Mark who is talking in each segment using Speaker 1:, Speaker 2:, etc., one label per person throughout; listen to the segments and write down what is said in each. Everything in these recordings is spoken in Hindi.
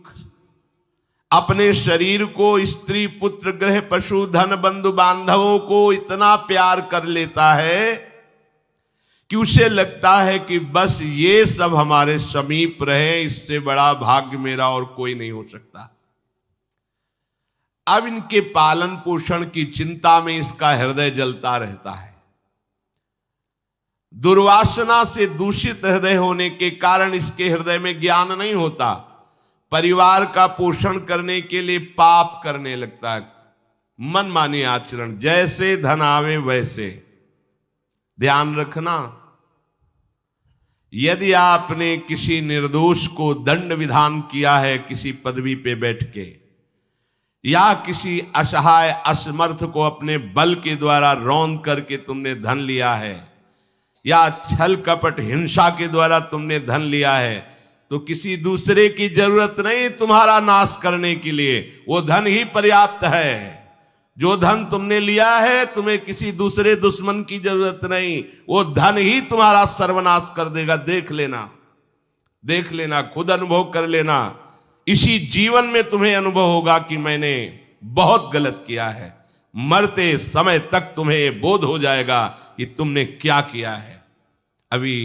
Speaker 1: दुख, अपने शरीर को, स्त्री पुत्र गृह पशु धन बंधु बांधवों को इतना प्यार कर लेता है कि उसे लगता है कि बस ये सब हमारे समीप रहे, इससे बड़ा भाग्य मेरा और कोई नहीं हो सकता। अब इनके पालन पोषण की चिंता में इसका हृदय जलता रहता है। दुर्वासना से दूषित हृदय होने के कारण इसके हृदय में ज्ञान नहीं होता। परिवार का पोषण करने के लिए पाप करने लगता है, मनमानी आचरण, जैसे धन आवे वैसे। ध्यान रखना, यदि आपने किसी निर्दोष को दंड विधान किया है किसी पदवी पे बैठ के, या किसी असहाय असमर्थ को अपने बल के द्वारा रौंद करके तुमने धन लिया है, या छल कपट हिंसा के द्वारा तुमने धन लिया है, तो किसी दूसरे की जरूरत नहीं तुम्हारा नाश करने के लिए, वो धन ही पर्याप्त है। जो धन तुमने लिया है तुम्हें किसी दूसरे दुश्मन की जरूरत नहीं, वो धन ही तुम्हारा सर्वनाश कर देगा। देख लेना, देख लेना, खुद अनुभव कर लेना। इसी जीवन में तुम्हें अनुभव होगा कि मैंने बहुत गलत किया है। मरते समय तक तुम्हें बोध हो जाएगा कि तुमने क्या किया है। अभी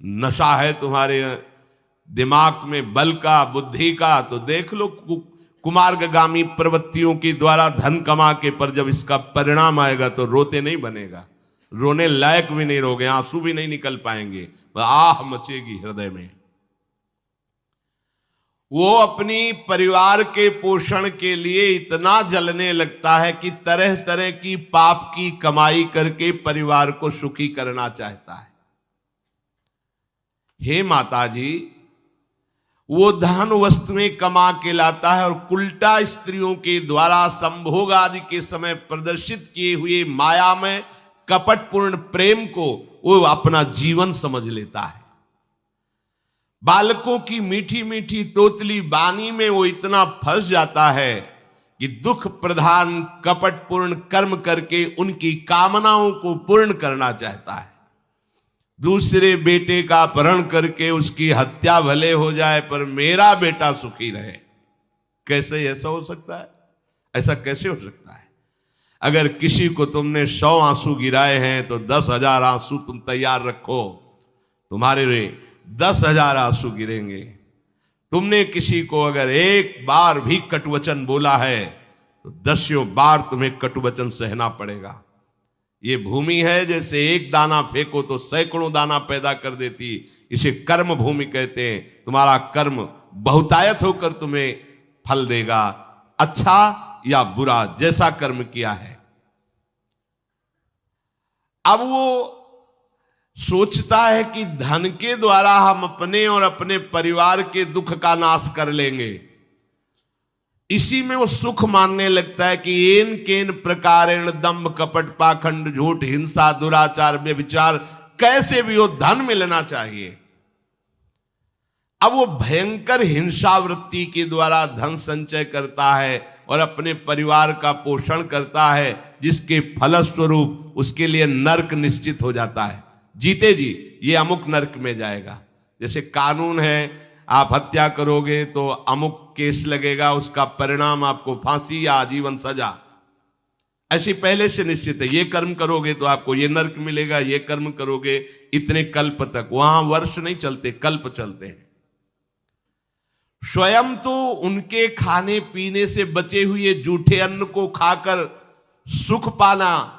Speaker 1: नशा है तुम्हारे दिमाग में बल का, बुद्धि का, तो देख लो कुमार्गामी प्रवृत्तियों के द्वारा धन कमा के, पर जब इसका परिणाम आएगा तो रोते नहीं बनेगा, रोने लायक भी नहीं रहोगे, आंसू भी नहीं निकल पाएंगे, आह मचेगी हृदय में। वो अपनी परिवार के पोषण के लिए इतना जलने लगता है कि तरह तरह की पाप की कमाई करके परिवार को सुखी करना चाहता है। हे माता जी, वो धन वस्तुएं कमा के लाता है और उल्टा स्त्रियों के द्वारा संभोग आदि के समय प्रदर्शित किए हुए माया में कपटपूर्ण प्रेम को वो अपना जीवन समझ लेता है। बालकों की मीठी मीठी तोतली बानी में वो इतना फंस जाता है कि दुख प्रधान कपटपूर्ण कर्म करके उनकी कामनाओं को पूर्ण करना चाहता है। दूसरे बेटे का अपहरण करके उसकी हत्या भले हो जाए पर मेरा बेटा सुखी रहे। कैसे ऐसा हो सकता है? ऐसा कैसे हो सकता है? अगर किसी को तुमने 100 आंसू गिराए हैं तो 10,000 आंसू तुम तैयार रखो, तुम्हारे 10,000 आंसू गिरेंगे। तुमने किसी को अगर एक बार भी कटुवचन बोला है तो 10 बार तुम्हें कटुवचन सहना पड़ेगा। ये भूमि है, जैसे एक दाना फेंको तो सैकड़ों दाना पैदा कर देती, इसे कर्म भूमि कहते हैं। तुम्हारा कर्म बहुतायत होकर तुम्हें फल देगा, अच्छा या बुरा, जैसा कर्म किया है। अब वो सोचता है कि धन के द्वारा हम अपने और अपने परिवार के दुख का नाश कर लेंगे। इसी में वो सुख मानने लगता है कि एन केन प्रकारेण दंभ कपट पाखंड झूठ हिंसा दुराचार व्यभिचार कैसे भी हो धन मिलना चाहिए। अब वो भयंकर हिंसा वृत्ति के द्वारा धन संचय करता है और अपने परिवार का पोषण करता है, जिसके फलस्वरूप उसके लिए नरक निश्चित हो जाता है। जीते जी ये अमुक नरक में जाएगा। जैसे कानून है, आप हत्या करोगे तो अमुक केस लगेगा, उसका परिणाम आपको फांसी या आजीवन सजा, ऐसी पहले से निश्चित है। ये कर्म करोगे तो आपको ये नरक मिलेगा, ये कर्म करोगे इतने कल्प तक। वहां वर्ष नहीं चलते, कल्प चलते हैं। स्वयं तो उनके खाने पीने से बचे हुए जूठे अन्न को खाकर सुख पाना,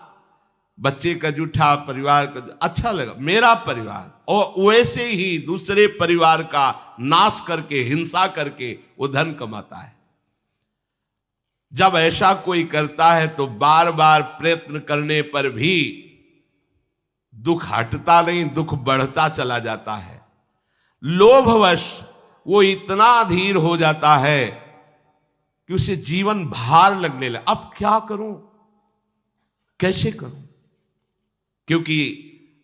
Speaker 1: बच्चे का जूठा, परिवार का अच्छा लगा, मेरा परिवार, और वैसे ही दूसरे परिवार का नाश करके हिंसा करके वो धन कमाता है। जब ऐसा कोई करता है तो बार बार प्रयत्न करने पर भी दुख हटता नहीं, दुख बढ़ता चला जाता है। लोभवश वो इतना अधीर हो जाता है कि उसे जीवन भार लगने लगा। अब क्या करूं, कैसे करूं? क्योंकि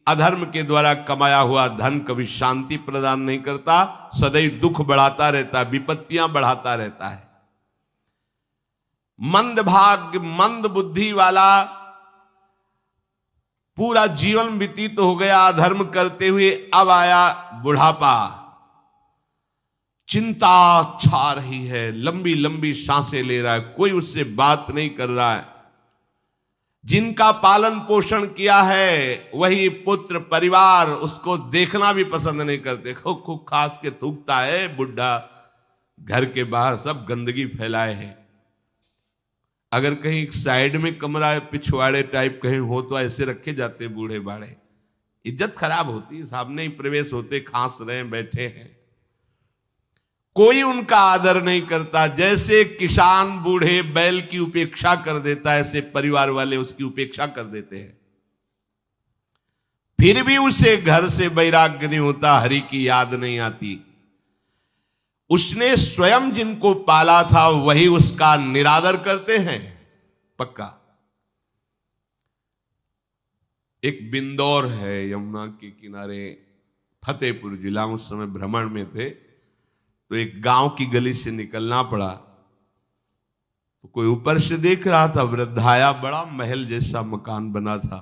Speaker 1: अधर्म के द्वारा कमाया हुआ धन कभी शांति प्रदान नहीं करता, सदैव दुख बढ़ाता रहता है, विपत्तियां बढ़ाता रहता है। मंद भाग्य, मंद बुद्धि वाला पूरा जीवन व्यतीत हो गया अधर्म करते हुए, अब आया बुढ़ापा चिंता छा रही है, लंबी लंबी सांसें ले रहा है, कोई उससे बात नहीं कर रहा है। जिनका पालन पोषण किया है वही पुत्र परिवार उसको देखना भी पसंद नहीं करते। खूब खूब खास के थूकता है बुढ़ा, घर के बाहर सब गंदगी फैलाए है। अगर कहीं साइड में कमरा पिछवाड़े टाइप कहीं हो तो ऐसे रखे जाते बूढ़े बाड़े, इज्जत खराब होती, सामने ही प्रवेश होते, खांस रहे बैठे हैं, कोई उनका आदर नहीं करता। जैसे किसान बूढ़े बैल की उपेक्षा कर देता है, ऐसे परिवार वाले उसकी उपेक्षा कर देते हैं। फिर भी उसे घर से वैराग्य नहीं होता, हरि की याद नहीं आती। उसने स्वयं जिनको पाला था वही उसका निरादर करते हैं, पक्का। एक बिंदौर है यमुना के किनारे, फतेहपुर जिला, उस समय भ्रमण में थे, तो एक गांव की गली से निकलना पड़ा। तो कोई ऊपर से देख रहा था, वृद्धाया, बड़ा महल जैसा मकान बना था।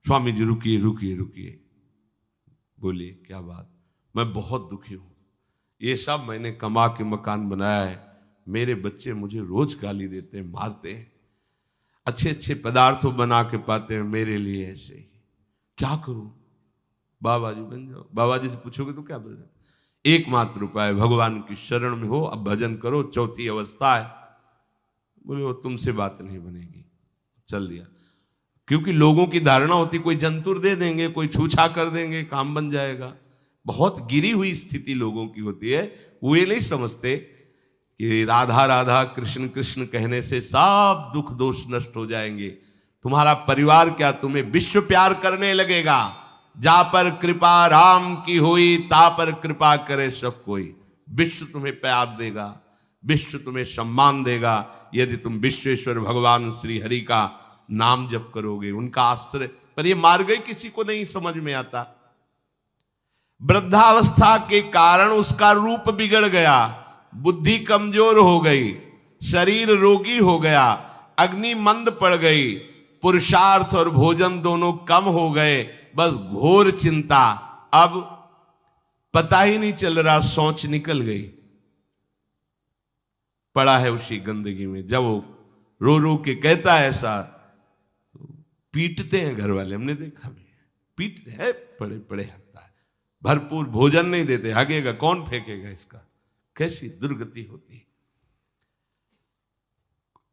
Speaker 1: स्वामी जी रुकिए रुकिए रुकिए, बोलिए क्या बात? मैं बहुत दुखी हूं, ये सब मैंने कमा के मकान बनाया है, मेरे बच्चे मुझे रोज गाली देते हैं, मारते हैं, अच्छे अच्छे पदार्थ बना के पाते हैं मेरे लिए, ऐसे ही क्या करूं? बाबा जी बन जाओ। बाबा जी से पूछोगे तो क्या बोल, एकमात्र उपाय भगवान की शरण में हो, अब भजन करो, चौथी अवस्था है। बोले वो तुमसे बात नहीं बनेगी, चल दिया। क्योंकि लोगों की धारणा होती कोई जंतुर दे देंगे, कोई छूछा कर देंगे, काम बन जाएगा। बहुत गिरी हुई स्थिति लोगों की होती है। वो ये नहीं समझते कि राधा राधा कृष्ण कृष्ण कहने से सब दुख दोष नष्ट हो जाएंगे। तुम्हारा परिवार क्या तुम्हें विश्व प्यार करने लगेगा। जा पर कृपा राम की हुई, ता पर कृपा करे सब कोई। विश्व तुम्हें प्यार देगा, विश्व तुम्हें सम्मान देगा, यदि तुम विश्वेश्वर भगवान श्री हरि का नाम जप करोगे, उनका आश्रय। पर ये मार्ग किसी को नहीं समझ में आता। वृद्धावस्था के कारण उसका रूप बिगड़ गया, बुद्धि कमजोर हो गई, शरीर रोगी हो गया, अग्नि मंद पड़ गई, पुरुषार्थ और भोजन दोनों कम हो गए, बस घोर चिंता। अब पता ही नहीं चल रहा, सोच निकल गई, पड़ा है उसी गंदगी में। जब वो रो रो के कहता है ऐसा, तो पीटते हैं घर वाले, हमने देखा भी, पीटते हैं, पड़े पड़े हकता है, भरपूर भोजन नहीं देते, हगेगा कौन, फेंकेगा इसका। कैसी दुर्गति होती।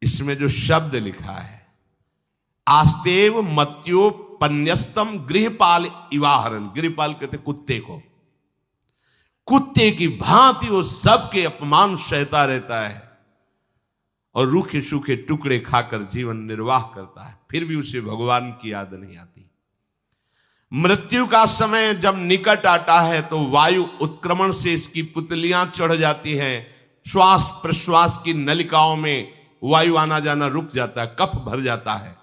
Speaker 1: इसमें जो शब्द लिखा है, आस्तेव मत्योपन्यस्तम गृहपाल इवाहरन, गृहपाल कहते कुत्ते को, कुत्ते की भांति वो सबके अपमान सहता रहता है और रूखे सूखे टुकड़े खाकर जीवन निर्वाह करता है, फिर भी उसे भगवान की याद नहीं आती। मृत्यु का समय जब निकट आता है तो वायु उत्क्रमण से इसकी पुतलियां चढ़ जाती हैं, श्वास प्रश्वास की नलिकाओं में वायु आना जाना रुक जाता है, कफ भर जाता है।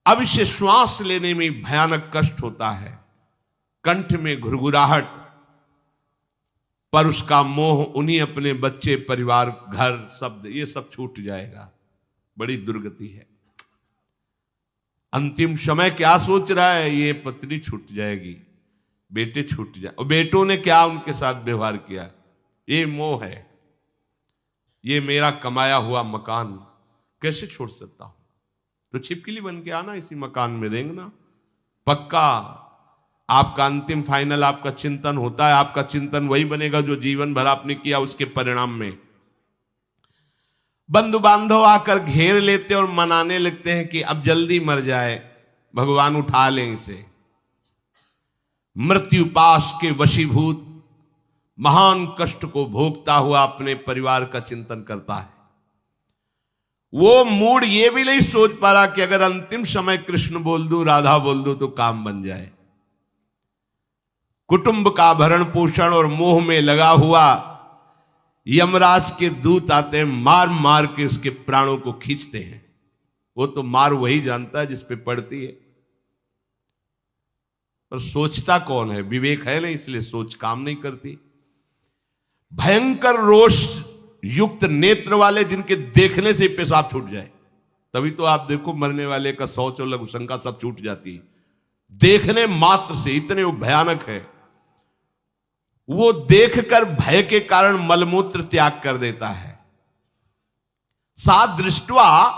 Speaker 1: अब इसे श्वास लेने में भयानक कष्ट होता है, कंठ में घुरघुराहट, पर उसका मोह उन्हीं अपने बच्चे परिवार घर शब्द ये सब छूट जाएगा। बड़ी दुर्गति है। अंतिम समय क्या सोच रहा है, ये पत्नी छूट जाएगी, बेटे छूट जाए, और बेटों ने क्या उनके साथ व्यवहार किया, ये मोह है, ये मेरा कमाया हुआ मकान कैसे छोड़ सकता हूं? तो छिपकली बन के आना, इसी मकान में रेंगना। पक्का आपका अंतिम फाइनल आपका चिंतन होता है, आपका चिंतन वही बनेगा जो जीवन भर आपने किया, उसके परिणाम में बंधु बांधव आकर घेर लेते और मनाने लगते हैं कि अब जल्दी मर जाए, भगवान उठा लें इसे। मृत्यु पाश के वशीभूत महान कष्ट को भोगता हुआ अपने परिवार का चिंतन करता है। वो मूड ये भी नहीं सोच पा रहा कि अगर अंतिम समय कृष्ण बोल दूं, राधा बोल दूं तो काम बन जाए। कुटुंब का भरण पोषण और मोह में लगा हुआ यमराज के दूत आते हैं, मार मार के उसके प्राणों को खींचते हैं। वो तो मार वही जानता है जिस पे पड़ती है, पर सोचता कौन है? विवेक है नहीं, इसलिए सोच काम नहीं करती। भयंकर रोष युक्त नेत्र वाले, जिनके देखने से पेशाब छूट जाए, तभी तो आप देखो मरने वाले का शौच और लघु शंका सब छूट जाती है देखने मात्र से, इतने वो भयानक है। वो देखकर भय के कारण मलमूत्र त्याग कर देता है। सा दृष्ट्वा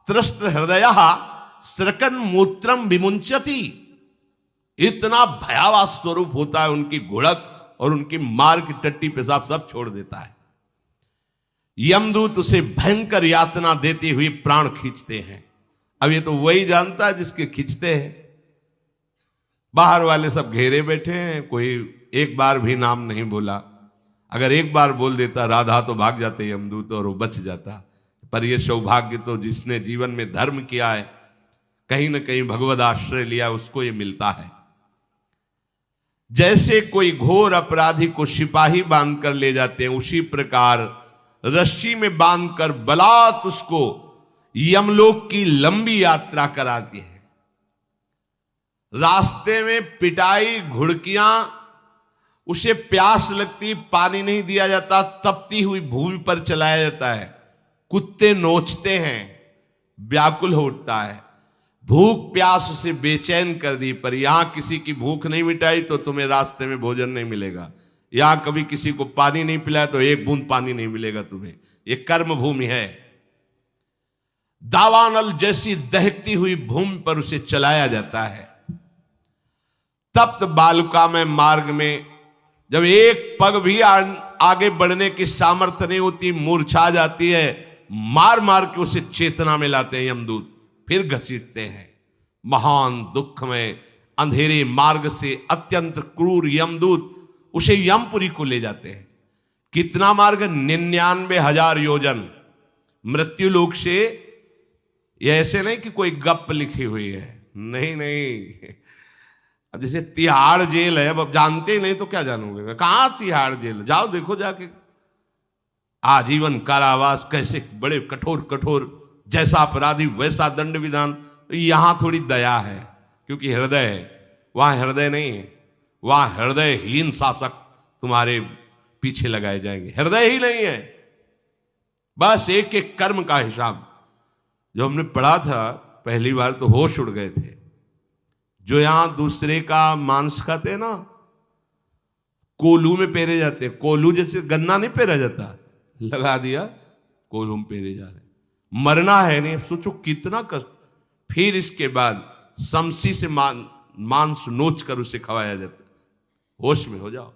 Speaker 1: त्रस्त हृदय स्रकन मूत्रम विमुंचति। इतना भयावह स्वरूप होता है उनकी घुड़क, और उनकी मार की टट्टी पेशाब सब छोड़ देता है। यमदूत उसे भयंकर यातना देते हुए प्राण खींचते हैं। अब ये तो वही जानता है जिसके खींचते हैं। बाहर वाले सब घेरे बैठे हैं, कोई एक बार भी नाम नहीं बोला। अगर एक बार बोल देता राधा तो भाग जाते यमदूत और वो बच जाता। पर ये सौभाग्य तो जिसने जीवन में धर्म किया है, कहीं ना कहीं भगवद आश्रय लिया, उसको ये मिलता है। जैसे कोई घोर अपराधी को सिपाही बांधकर ले जाते हैं, उसी प्रकार रस्सी में बांधकर बलात् उसको यमलोक की लंबी यात्रा कराती है। रास्ते में पिटाई, घुड़कियां, उसे प्यास लगती, पानी नहीं दिया जाता, तपती हुई भूमि पर चलाया जाता है। कुत्ते नोचते हैं, व्याकुल हो उठता है। भूख प्यास उसे बेचैन कर दी। पर यहां किसी की भूख नहीं मिटाई तो तुम्हें रास्ते में भोजन नहीं मिलेगा। यहां कभी किसी को पानी नहीं पिलाया तो एक बूंद पानी नहीं मिलेगा तुम्हें। यह कर्म भूमि है। दावानल जैसी दहकती हुई भूमि पर उसे चलाया जाता है। तप्त बालुका में मार्ग में जब एक पग भी आगे बढ़ने की सामर्थ्य नहीं होती, मूर्छा जाती है, मार मार के उसे चेतना में लाते हैं यमदूत, फिर घसीटते हैं। महान दुख में अंधेरे मार्ग से अत्यंत क्रूर यमदूत उसे यमपुरी को ले जाते हैं। कितना मार्ग? 99,000 योजन मृत्यु लोक से। यह ऐसे नहीं कि कोई गप लिखी हुई है, नहीं नहीं। अब जैसे तिहाड़ जेल है, अब जानते ही नहीं तो क्या जानोगे? कहां तिहाड़ जेल? जाओ देखो जाके। आजीवन कारावास, कैसे बड़े कठोर कठोर, जैसा अपराधी वैसा दंड विधान। यहां थोड़ी दया है क्योंकि हृदय है, वहां हृदय नहीं है। वहां हृदयहीन शासक तुम्हारे पीछे लगाए जाएंगे। हृदय ही नहीं है, बस एक एक कर्म का हिसाब। जो हमने पढ़ा था पहली बार तो होश उड़ गए थे। जो यहां दूसरे का मांस खाते हैं ना, कोलू में पेरे जाते हैं। कोलू जैसे गन्ना नहीं पेरा जाता, लगा दिया, कोलू में पेरे जा रहे। मरना है नहीं, सोचो कितना कष्ट। फिर इसके बाद समसी से मांस नोच कर उसे खवाया जाता। होश में हो जाओ।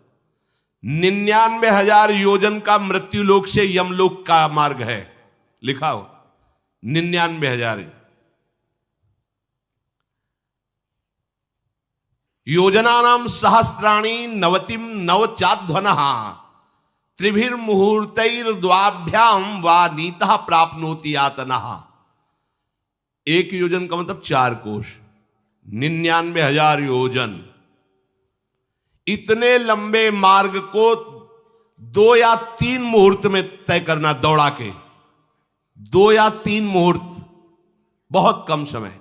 Speaker 1: 99,000 योजन का मृत्यु लोक से यमलोक का मार्ग है, लिखा हो 99,000 योजनानाम सहस्राणी नवतिम नवचाध्वनः त्रिभिर्मुहूर्तैर्द्वाभ्याम वा नीतः प्राप्नोति यातनः। एक योजन का मतलब 4 कोश, 99,000 योजन। इतने लंबे मार्ग को 2 या 3 मुहूर्त में तय करना, दौड़ा के 2 या 3 मुहूर्त, बहुत कम समय।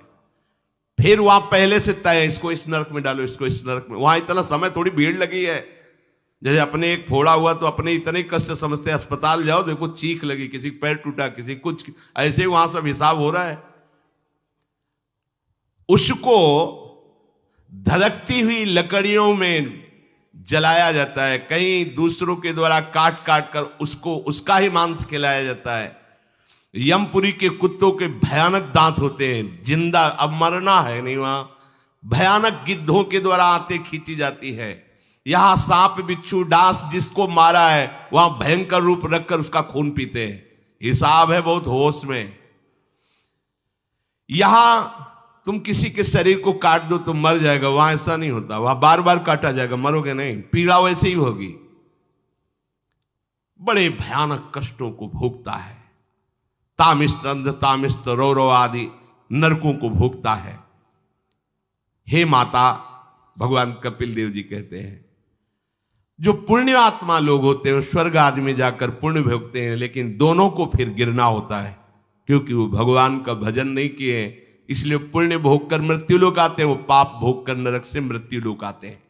Speaker 1: फिर वहां पहले से तय, इसको इस नरक में डालो, इसको इस नरक में। वहां इतना समय, थोड़ी भीड़ लगी है। जैसे अपने एक फोड़ा हुआ तो अपने इतने कष्ट समझते, अस्पताल जाओ देखो चीख लगी, किसी पैर टूटा, किसी कुछ, ऐसे वहां सब हिसाब हो रहा है। उसको धधकती हुई लकड़ियों में जलाया जाता है, कहीं दूसरों के द्वारा काट काट कर उसको उसका ही मांस खिलाया जाता है। यमपुरी के कुत्तों के भयानक दांत होते हैं, जिंदा, अब मरना है नहीं। वहां भयानक गिद्धों के द्वारा आते खींची जाती है। यहां सांप, बिच्छू, डांस जिसको मारा है वहां भयंकर रूप रखकर उसका खून पीते हैं। हिसाब है बहुत होश में। यहां तुम किसी के शरीर को काट दो तो मर जाएगा, वहां ऐसा नहीं होता। वहां बार बार काटा जाएगा, मरोगे नहीं, पीड़ा वैसे ही होगी। बड़े भयानक कष्टों को भोगता है। तामिस्त, अंध तामिस्त, रौरव आदि नरकों को भोगता है। हे माता, भगवान कपिल देव जी कहते हैं, जो पुण्य आत्मा लोग होते हैं स्वर्ग आदि में जाकर पुण्य भोगते हैं, लेकिन दोनों को फिर गिरना होता है क्योंकि वो भगवान का भजन नहीं किए, इसलिए पुण्य भोग कर मृत्यु लोक आते हैं, वो पाप भोग कर नरक से मृत्यु लोक आते हैं।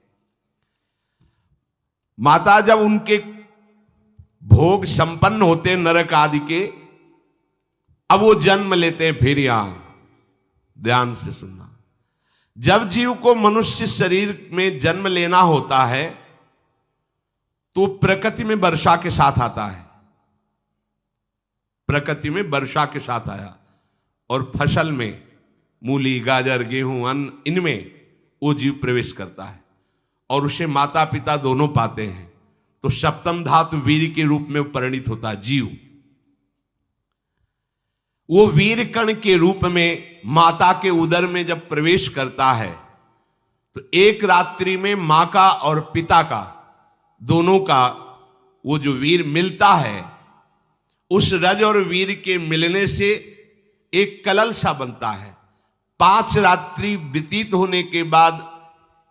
Speaker 1: माता जब उनके भोग संपन्न होते हैं नरक आदि के, अब वो जन्म लेते हैं फिर यहां। ध्यान से सुनना, जब जीव को मनुष्य शरीर में जन्म लेना होता है तो प्रकृति में वर्षा के साथ आता है, प्रकृति में वर्षा के साथ आया, और फसल में मूली, गाजर, गेहूं, अन्न, इनमें वो जीव प्रवेश करता है और उसे माता पिता दोनों पाते हैं। तो सप्तम धातु वीर के रूप में परिणित होता है जीव। वो वीर कण के रूप में माता के उदर में जब प्रवेश करता है तो एक रात्रि में मां का और पिता का, दोनों का वो जो वीर मिलता है, उस रज और वीर के मिलने से एक कलल सा बनता है। 5 रात्रि व्यतीत होने के बाद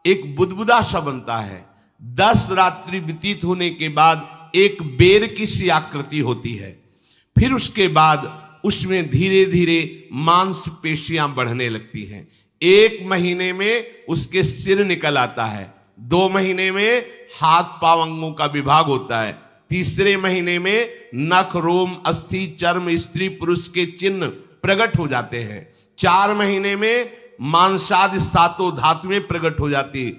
Speaker 1: एक बुदबुदा सा बनता है। 10 रात्रि व्यतीत होने के बाद एक बेर की सी आकृति होती है। फिर उसके बाद उसमें धीरे धीरे मांसपेशियां बढ़ने लगती हैं। 1 महीने में उसके सिर निकल आता है, 2 महीने में हाथ पांव अंगों का विभाग होता है, 3 महीने में नख, रोम, अस्थि, चर्म, स्त्री पुरुष के चिन्ह प्रकट हो जाते हैं, 4 महीने में मांसादि 7 धातुएं प्रकट हो जाती है,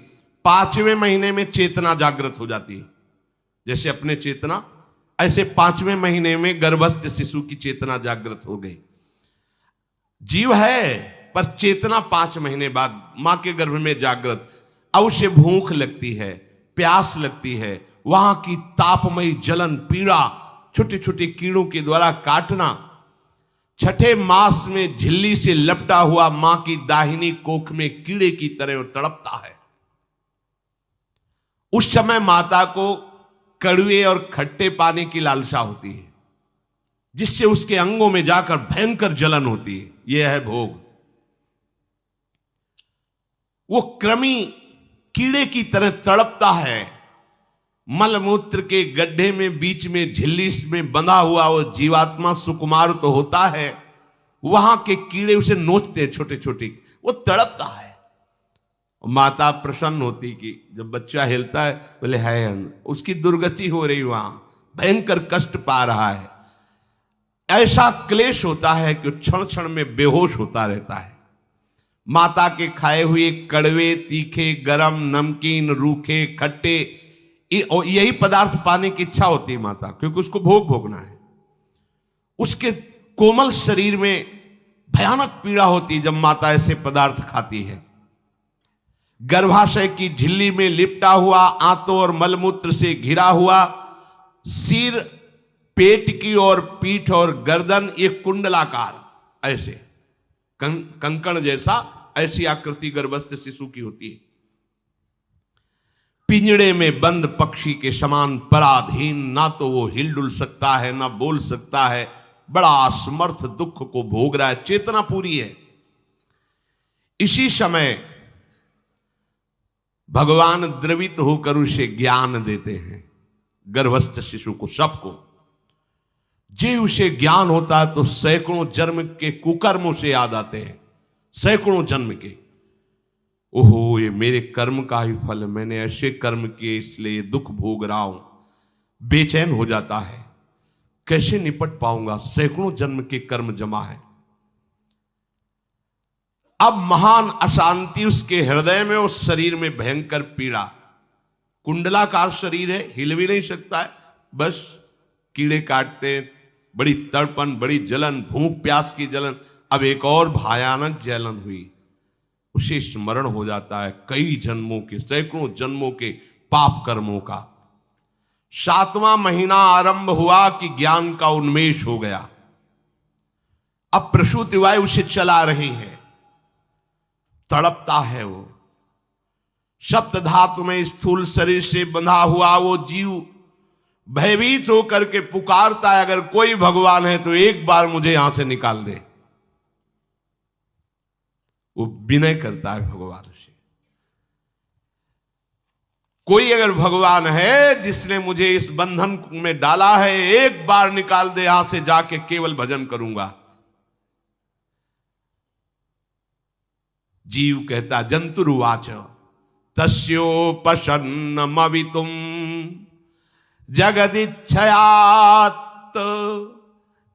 Speaker 1: 5वें महीने में चेतना जागृत हो जाती है। जैसे अपने चेतना, ऐसे 5वें महीने में गर्भस्थ शिशु की चेतना जागृत हो गई। जीव है पर चेतना 5 महीने बाद मां के गर्भ में जागृत। अब उसे भूख लगती है, प्यास लगती है, वहां की तापमयी जलन, पीड़ा, छोटे छोटे कीड़ों के द्वारा काटना, 6ठे मास में झिल्ली से लपटा हुआ मां की दाहिनी कोख में कीड़े की तरह तड़पता है। उस समय माता को कड़वे और खट्टे पानी की लालसा होती है, जिससे उसके अंगों में जाकर भयंकर जलन होती है। यह है भोग। वो कृमि कीड़े की तरह तड़पता है। मलमूत्र के गड्ढे में बीच में झिल्ली में बंधा हुआ वो जीवात्मा सुकुमार तो होता है, वहां के कीड़े उसे नोचते हैं छोटे छोटे, वो तड़पता है। माता प्रसन्न होती कि जब बच्चा हिलता है, बोले है उसकी दुर्गति हो रही, वहां भयंकर कष्ट पा रहा है। ऐसा क्लेश होता है कि क्षण क्षण में बेहोश होता रहता है। माता के खाए हुए कड़वे, तीखे, गरम, नमकीन, रूखे, खट्टे, यही पदार्थ पाने की इच्छा होती है माता, क्योंकि उसको भोग भोगना है। उसके कोमल शरीर में भयानक पीड़ा होती है जब माता ऐसे पदार्थ खाती है। गर्भाशय की झिल्ली में लिपटा हुआ, आंतों और मलमूत्र से घिरा हुआ सिर, पेट की और पीठ और गर्दन, ये कुंडलाकार ऐसे कंकण जैसा, ऐसी आकृति गर्भस्थ शिशु की होती है। पिंजड़े में बंद पक्षी के समान पराधीन, ना तो वो हिलडुल सकता है ना बोल सकता है, बड़ा असमर्थ दुख को भोग रहा है, चेतना पूरी है। इसी समय भगवान द्रवित होकर उसे ज्ञान देते हैं, गर्भस्थ शिशु को, सबको। जे उसे ज्ञान होता है तो सैकड़ों जन्म के कुकर्मों से याद आते हैं, सैकड़ों जन्म के। ओहो, ये मेरे कर्म का ही फल, मैंने ऐसे कर्म किए इसलिए दुख भोग रहा हूं। बेचैन हो जाता है, कैसे निपट पाऊंगा, सैकड़ों जन्म के कर्म जमा है। अब महान अशांति उसके हृदय में, उस शरीर में भयंकर पीड़ा। कुंडलाकार शरीर है, हिल भी नहीं सकता है, बस कीड़े काटते हैं, बड़ी तड़पन, बड़ी जलन, भूख प्यास की जलन। अब एक और भयानक जलन हुई, उसे स्मरण हो जाता है कई जन्मों के, सैकड़ों जन्मों के पाप कर्मों का। 7वां महीना आरंभ हुआ कि ज्ञान का उन्मेष हो गया। अब प्रसूति वायु उसे चला रही है, तड़पता है वो। सप्त धातु में स्थूल शरीर से बंधा हुआ वो जीव भयभीत होकर के पुकारता है, अगर कोई भगवान है तो एक बार मुझे यहां से निकाल दे। वो विनय करता है भगवान से, कोई अगर भगवान है जिसने मुझे इस बंधन में डाला है, एक बार निकाल दे, यहां से जाके केवल भजन करूंगा। जीव कहता, जंतुरुवाच तस्योपशन्नमवितुम जगदिच्छयात्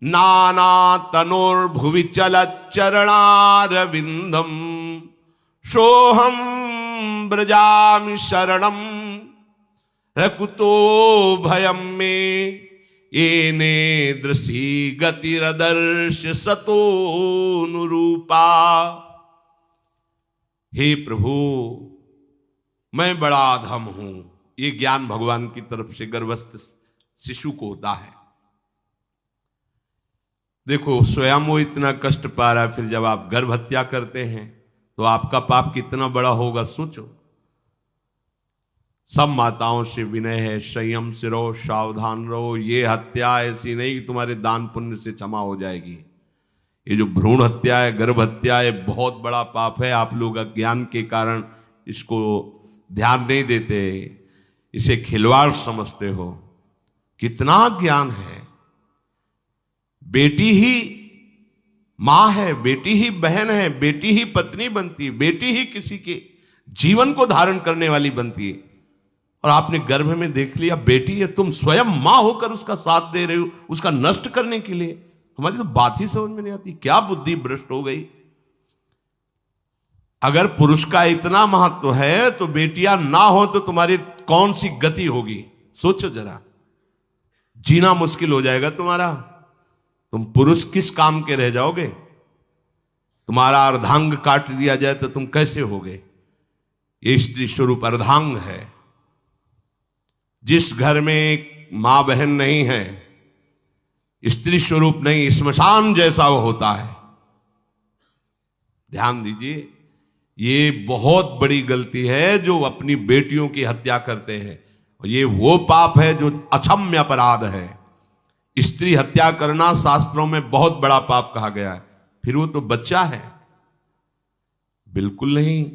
Speaker 1: नाना तनोर्भुवि चलच्चरणारविंदम सोहम ब्रजामि शरणम। रकुतो भयम में येने दृशी गतिरदर्श सतोनुरूपा। हे प्रभु, मैं बड़ा अधम हूं, ये ज्ञान भगवान की तरफ से गर्भस्थ शिशु को होता है। देखो, स्वयं वो इतना कष्ट पा रहा है, फिर जब आप गर्भ हत्या करते हैं तो आपका पाप कितना बड़ा होगा सोचो। सब माताओं से विनय है, संयम से रहो, सावधान रहो। ये हत्या ऐसी नहीं कि तुम्हारे दान पुण्य से क्षमा हो जाएगी। ये जो भ्रूण हत्या है, गर्भ हत्या है, बहुत बड़ा पाप है। आप लोग अज्ञान के कारण इसको ध्यान नहीं देते, इसे खिलवाड़ समझते हो। कितना ज्ञान है। बेटी ही मां है, बेटी ही बहन है, बेटी ही पत्नी बनती है, बेटी ही किसी के जीवन को धारण करने वाली बनती है। और आपने गर्भ में देख लिया बेटी है, तुम स्वयं मां होकर उसका साथ दे रहे हो, उसका नष्ट करने के लिए। हमारी तो बात ही समझ में नहीं आती, क्या बुद्धि भ्रष्ट हो गई। अगर पुरुष का इतना महत्व है तो बेटियां ना हो तो तुम्हारी कौन सी गति होगी, सोचो जरा। जीना मुश्किल हो जाएगा तुम्हारा। तुम पुरुष किस काम के रह जाओगे। तुम्हारा अर्धांग काट दिया जाए तो तुम कैसे होगे। ये स्त्री स्वरूप अर्धांग है। जिस घर में मां बहन नहीं है, स्त्री स्वरूप नहीं, श्मशान जैसा वो होता है। ध्यान दीजिए, ये बहुत बड़ी गलती है जो अपनी बेटियों की हत्या करते हैं। और ये वो पाप है जो अक्षम्य अपराध है। स्त्री हत्या करना शास्त्रों में बहुत बड़ा पाप कहा गया है। फिर वो तो बच्चा है, बिल्कुल नहीं।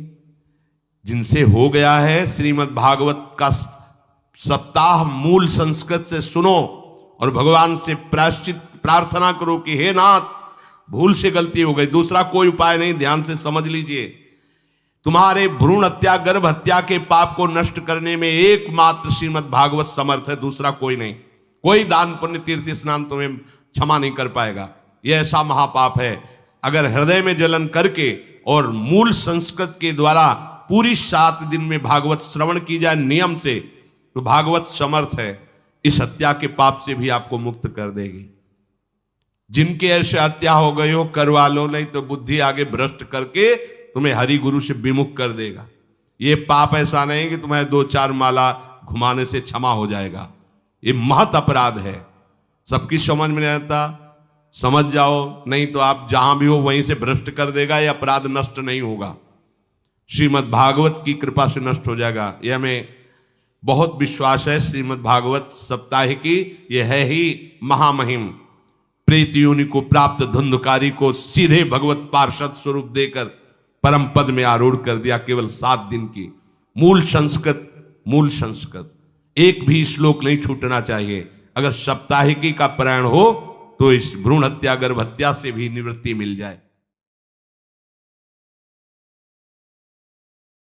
Speaker 1: जिनसे हो गया है, श्रीमद् भागवत का सप्ताह मूल संस्कृत से सुनो और भगवान से प्रायश्चित प्रार्थना करो कि हे नाथ, भूल से गलती हो गई, दूसरा कोई उपाय नहीं। ध्यान से समझ लीजिए, तुम्हारे भ्रूण हत्या गर्भ हत्या के पाप को नष्ट करने में एकमात्र श्रीमद् भागवत समर्थ है, दूसरा कोई नहीं। कोई दान पुण्य तीर्थ स्नान तुम्हें क्षमा नहीं कर पाएगा। यह ऐसा महापाप है। अगर हृदय में जलन करके और मूल संस्कृत के द्वारा पूरी 7 दिन में भागवत श्रवण की जाए नियम से, तो भागवत समर्थ है, इस हत्या के पाप से भी आपको मुक्त कर देगी। जिनके ऐसे हत्या हो गई हो करवा लो, नहीं तो बुद्धि आगे भ्रष्ट करके तुम्हें हरि गुरु से विमुख कर देगा। ये पाप ऐसा नहीं कि तुम्हें 2-4 माला घुमाने से क्षमा हो जाएगा। ये महत अपराध है। सबकी समझ में नहीं आता, समझ जाओ, नहीं तो आप जहां भी हो वहीं से भ्रष्ट कर देगा। ये अपराध नष्ट नहीं होगा, श्रीमद् भागवत की कृपा से नष्ट हो जाएगा। ये हमें बहुत विश्वास है। श्रीमद् भागवत सप्ताहिकी ये है ही महामहिम। प्रेत योनि को प्राप्त धुंधकारी को सीधे भगवत पार्षद स्वरूप देकर परम पद में आरूढ़ कर दिया। केवल 7 दिन की मूल संस्कृत एक भी श्लोक नहीं छूटना चाहिए। अगर सप्ताहिकी का पारायण हो तो इस भ्रूण हत्या गर्भ हत्या से भी निवृत्ति मिल जाए।